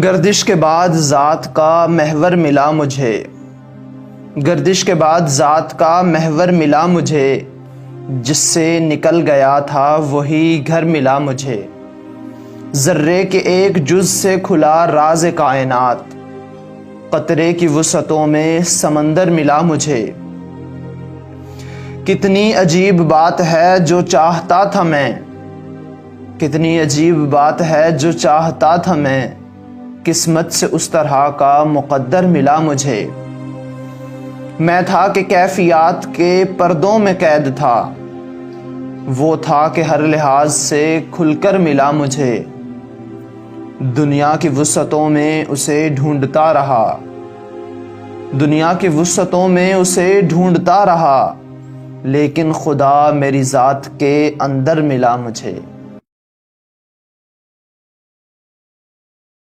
گردش کے بعد ذات کا محور ملا مجھے، گردش کے بعد ذات کا محور ملا مجھے، جس سے نکل گیا تھا وہی گھر ملا مجھے۔ ذرے کے ایک جز سے کھلا راز کائنات، قطرے کی وسعتوں میں سمندر ملا مجھے۔ کتنی عجیب بات ہے جو چاہتا تھا میں، کتنی عجیب بات ہے جو چاہتا تھا میں، قسمت سے اس طرح کا مقدر ملا مجھے۔ میں تھا کہ کیفیات کے پردوں میں قید تھا، وہ تھا کہ ہر لحاظ سے کھل کر ملا مجھے۔ دنیا کی وسعتوں میں اسے ڈھونڈتا رہا، دنیا کی وسعتوں میں اسے ڈھونڈتا رہا، لیکن خدا میری ذات کے اندر ملا مجھے۔